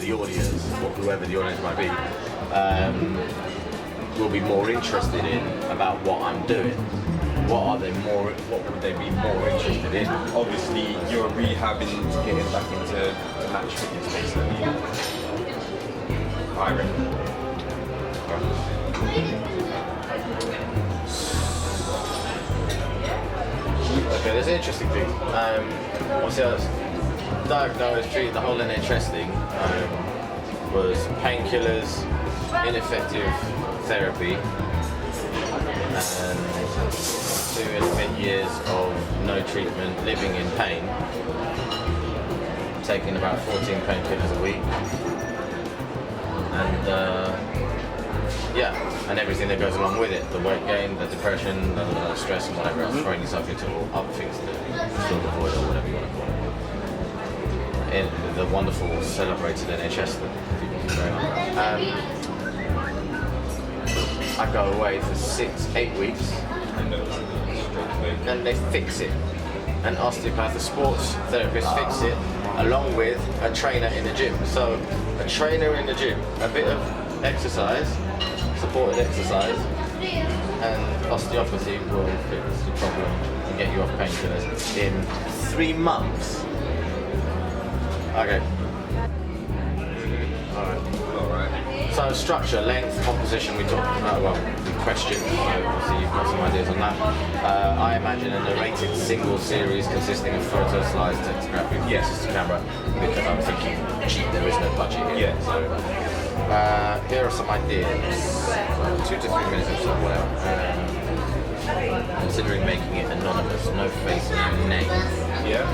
the audience, or whoever the audience might be, will be more interested in about what I'm doing. What would they be more interested in? Obviously, you're rehabbing to getting back into match fitness, basically. I reckon. Okay, there's an interesting thing. Obviously, I was diagnosed, treated, the whole NHS thing was painkillers, ineffective therapy, and 2.5 years of no treatment, living in pain, taking about 14 painkillers a week, and and everything that goes along with it, the weight gain, the depression, the stress and whatever else, throwing yourself into all other things to fill the void or whatever you want to call it. In the wonderful celebrated NHS that people keep going on about. I go away for 6-8 weeks and they fix it. An osteopath, a sports therapist fix it, along with a trainer in the gym. So a trainer in the gym, a bit of exercise, supported exercise, and osteopathy will fix the problem and get you off painkillers in 3 months. Okay. Alright. So structure, length, composition, we talked about, well, the question, so obviously you've got some ideas on that. I imagine a narrated single series consisting of photos, slides, text, graphics, yes, to camera, because I'm thinking, cheap, there is no budget here. Yeah. So, here are some ideas, 2 to 3 minutes or so, whatever. Considering making it anonymous, no face, no name. Yeah.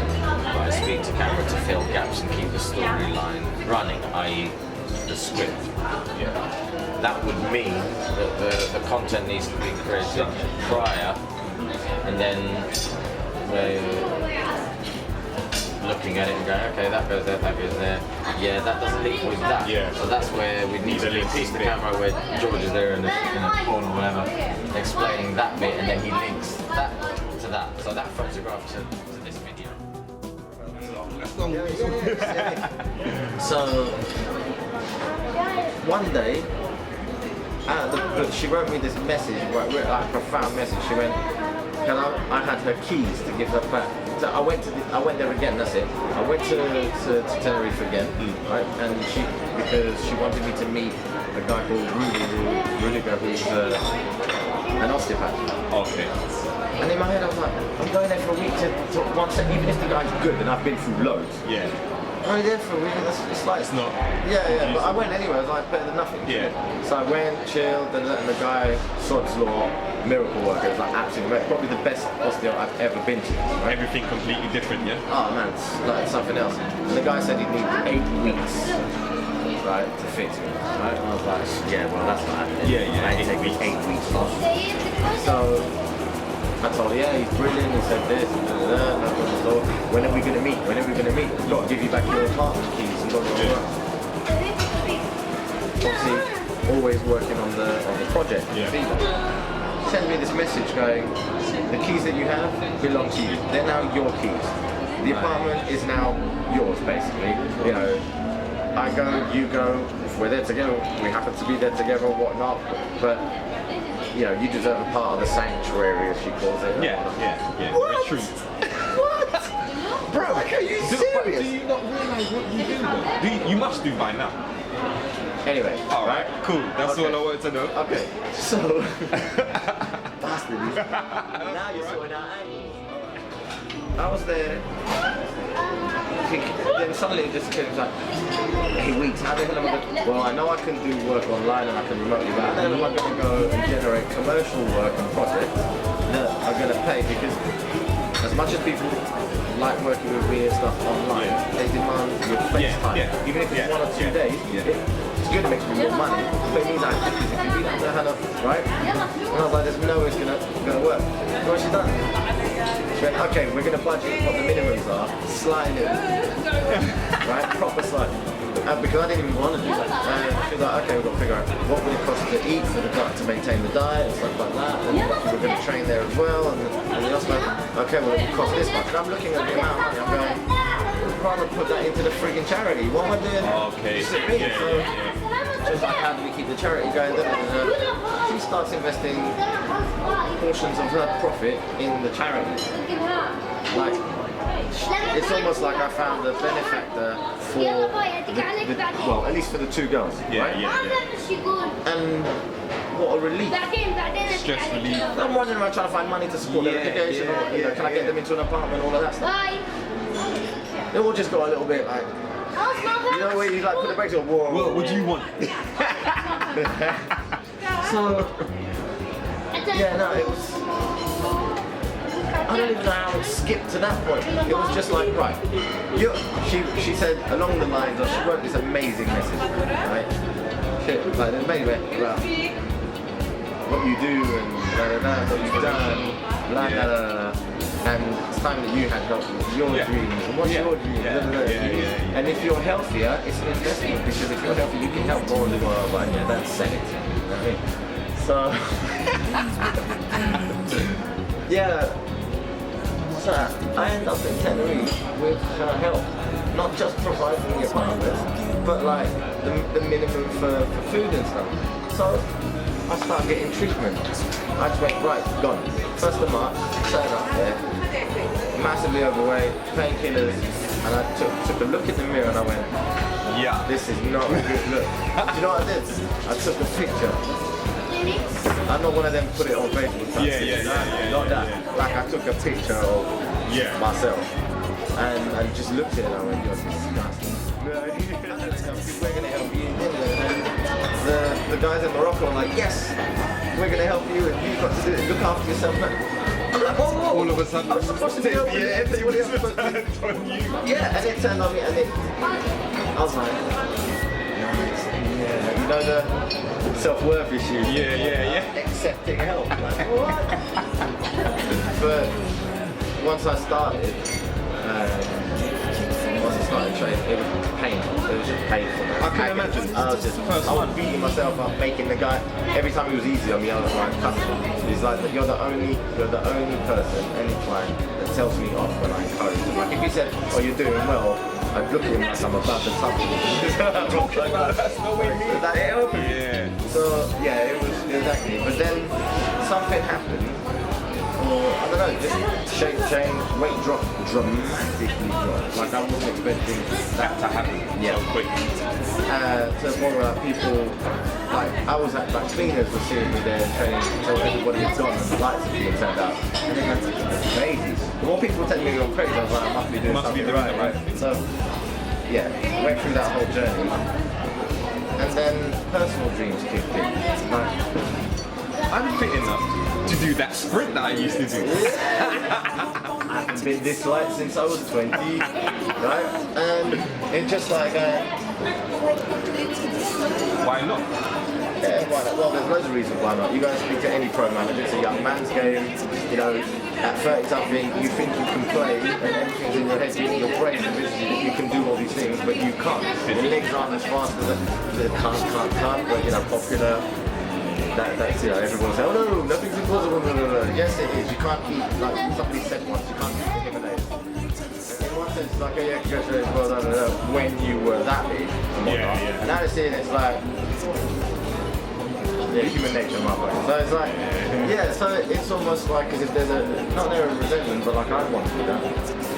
I speak to camera to fill gaps and keep the storyline running, i.e. the script. Yeah. That would mean that the content needs to be created prior, and then looking at it and going, okay, that goes there, that goes there. Yeah, that doesn't link with that. Yeah. So that's where we need to piece the camera where George is there in a corner or whatever, explaining that bit, and then he links that to that. So that photograph to this video. So one day, she wrote me this message, like a profound message. She went, I had her keys to give her back. So I went there again. That's it. I went to Tenerife again, right? And because she wanted me to meet a guy called Rudiger, who's an osteopath. Okay. And in my head, I was like, I'm going there for a week to one set. Even if the guy's good, and I've been through loads. Yeah. I'm only there for a week. It's like, it's not. Yeah. But I went anyway. I was like, better than nothing. Yeah. So I went, chilled, and the guy, Sod's Law, miracle worker, was like absolutely great. Probably the best osteo I've ever been to. Right? Everything completely different, yeah? Oh man, it's like something else. And the guy said he'd need 8 weeks, right, to fix me. Right? And I was like, yeah, well that's not happening. Yeah. It take me 8 weeks off. So I told her, yeah, he's brilliant, he said this, when are we gonna meet? When are we gonna meet? I've got to give you back your apartment keys and blah blah blah. Obviously, always working on the project. Yeah. Send me this message going, the keys that you have belong to you. They're now your keys. The apartment is now yours, basically. You know, I go, you go, if we're there together, we happen to be there together or whatnot, but you know, you deserve a part of the sanctuary, as she calls it. Yeah. What? True. What? Bro, are you serious? Do you not realise what you do though? You must do by now. Anyway. Alright, cool. That's all I wanted to know. Okay, so... Bastard. Now you're sorting out angles. I was there. Then suddenly it just came like, 8 weeks, how the hell am I going to... Well, I know I can do work online and I can remotely, but how the hell am I going to go and generate commercial work and projects that are going to pay? Because as much as people like working with me and stuff online, they demand your face time. Even if it's 1 or 2 days, it's good, it makes me more money, but it means I have to physically be there, right? And I was like, there's no way it's gonna work. So what she done? She went, okay, we're gonna budget what the minimums are, slide it, right? Proper slide. Because I didn't even want to do that. She was like, okay, we've got to figure out what will it cost to eat for the to maintain the diet and stuff like that. And we're going to train there as well. And the also like, okay, well it will cost this much. And I'm looking at the amount of money, I'm going, rather put that into the frigging charity. What am I doing? Okay. You see what I mean? Yeah, So, just like, how do we keep the charity going? She starts investing portions of her profit in the charity. Like, it's almost like I found a benefactor for, well, at least for the two girls, right? And what a relief. Stress relief. I'm wondering about trying to find money to support their education, or you know, can I get them into an apartment, all of that stuff. They all just got a little bit like, you know, where you like put the brakes on, whoa. Well, what do you want? So, yeah, no, it was, I don't even know how it skipped to that point. It was just like, right, she said along the lines of, she wrote this amazing message, right? Shit, like the amazing about what you do and what you've done, blah, blah, blah, blah. And it's time that you had help with your dreams. And what's your dream? And if you're healthier, it's an investment, because if you're healthy, you can help more in the world. Like, yeah, that's sanity. You know what I mean? So, yeah. So I ended up in Tenerife with her help. Not just providing the apartment, but like the minimum for food and stuff. So I started getting treatment. I just went, right, gone. 1st of March, turn up there, massively overweight, painkillers, and I took a look in the mirror and I went, Yeah. this is not a good look. Do you know what I did? I took a picture. I'm not one of them put it on Facebook. Not that. Like, I took a picture of myself and just looked at it and I went, you're disgusting. We're going to help you. The guys in Morocco are like, yes, we're going to help you and you've got to do it. Look after yourself. I'm like, whoa. All of a sudden, I'm supposed to be helping everybody else. Yeah, and it turned on me and I was like, yeah, you know the self-worth issue. Accepting help. Like, what? But once I started training, it was painful. It was just painful. I can imagine. I was beating myself up, making the guy. Every time he was easy on me, I was like, he's like, you're the only person, any client, that tells me off when I encourage him. Like, if he said, oh, you're doing well, I'd look at him like I'm about to touch him. That's not what you mean. That helped. Yeah. So yeah, it was exactly. But then something happened, or I don't know, just shape change, weight drop dramatically dropped. Like, I wasn't expecting That to happen so quick. to the point where people, like, I was at, like, cleaners were seeing me there training until everybody had gone and the lights had been turned out. And then that's crazy. The more people were telling me I'm crazy, I was like, I must be doing something right. So yeah, went through that whole journey. And then personal dreams kicked in. Like, I'm fit enough to do that sprint that I used to do. I haven't been this light since I was 20, right? And it's just like, Why not? yeah, why not? Well, there's loads of reasons why not. You go and speak to any pro manager, it's a young man's game. You know, at 30 something, you think you can play, and everything's in your head, your brain convinces you that you can do all these things, but you can't. Your legs aren't as fast as the can't, but you know, popular. That's, you know, everyone says, oh no, nothing's impossible. No. Yes, it is. You can't eat, like somebody said once, you can't eat the Himalayas. In one sense, it's like, oh yeah, congratulations, well done, when you were that big and whatnot. And now it's in, it's like, yeah, human nature, motherfucker. So it's like, yeah, so it's almost like as if there's not there a resentment, but like, I want to do that.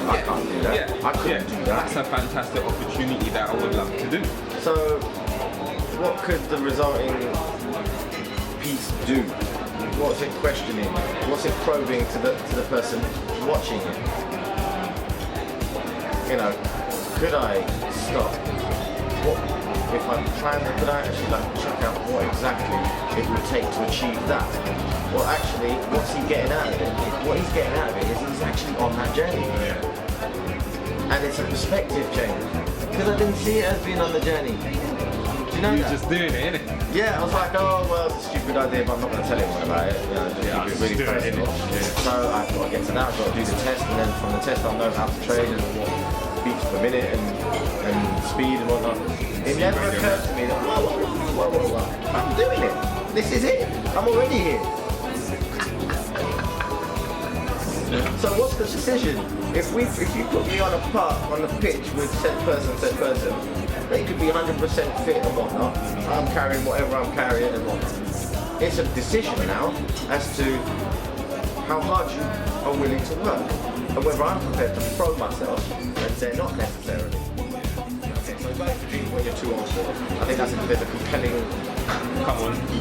I can't do that. I couldn't do that. That's a fantastic opportunity that I would love to do. So, what could the resulting piece do? What's it questioning? What's it probing to the person watching it? You know, could I stop? What if I'm planning? Could I actually like check out what exactly it would take to achieve that? Well, actually, what's he getting out of it? What he's getting out of it is he's actually on that journey, and it's a perspective change, because I didn't see it as being on the journey. You know, You're just doing it, innit? Yeah, I was like, oh, well, it's a stupid idea, but I'm not going to tell anyone about it. You know, just keep it really personal. So I've got to get to that, I've got to do the test, and then from the test I'll know how to trade and what beats per minute and speed and whatnot. It never occurred to me that, whoa, I'm doing it. This is it. I'm already here. So what's the decision? If you put me on the pitch with said person, they could be 100% fit and whatnot. I'm carrying whatever I'm carrying and whatnot. It's a decision now as to how hard you are willing to work and whether I'm prepared to throw myself and say not necessarily. Okay, so going for dreams when you're too old for it. I think there's a compelling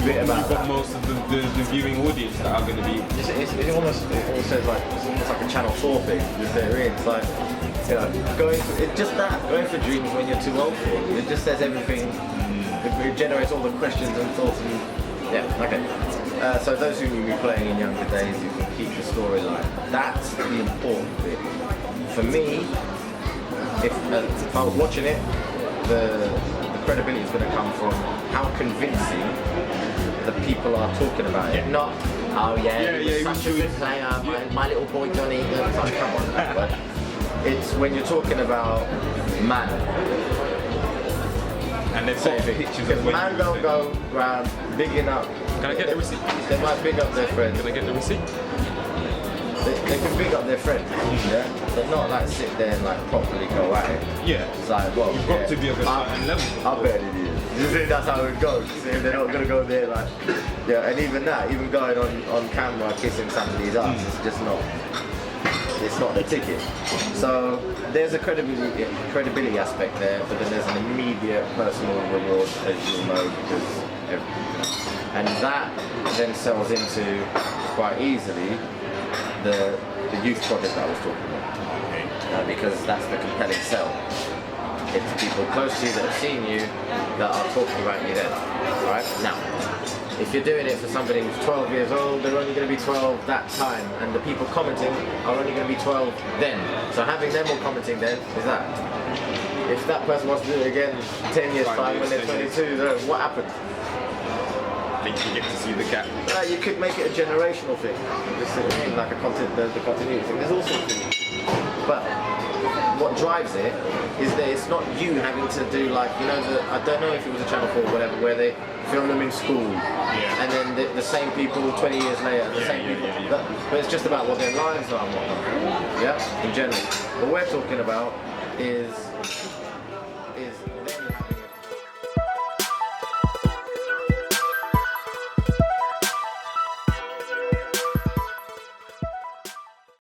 bit about you've got most of the viewing audience that are going to be. It almost says like it's almost like a Channel 4 thing. It's like going for dreams when you're too old for it. It just says everything. It generates all the questions and thoughts and okay. So those who will be playing in younger days, you can keep the storyline. That's the important bit. For me, if I was watching it, the credibility is going to come from how convincing the people are talking about it. Not, he was such a good player, my little boy Johnny. It's like, come on, but it's when you're talking about man. And they've got pictures because man don't go around bigging up. Can I get the receipt? They might big up their friends. Can I get the receipt? They can big up their friends, yeah? They're not like sit there and like properly go at it. Yeah. It's like, well, you've got to be of a certain level. I bet it is. You think that's how it goes. They're not gonna go there like, and even going on camera kissing somebody's ass, it's just not. It's not the ticket. So there's a credibility aspect there, but then there's an immediate personal reward, as you'll know, because and that then sells into quite easily the youth project that I was talking about, because that's the compelling sell. It's people close to you that have seen you that are talking about you then. Right now, if you're doing it for somebody who's 12 years old, they're only going to be 12 that time, and the people commenting are only going to be 12 then. So having them all commenting then is that. If that person wants to do it again 10 years time when they're 22, what happened? I think you get to see the gap. You could make it a generational thing, like the continuity thing. There's also things. But what drives it is that it's not you having to do like, I don't know if it was a Channel 4 or whatever, where they film them in school, and then the same people 20 years later, the same people. But it's just about what their lives are and whatnot. Yeah, in general. What we're talking about is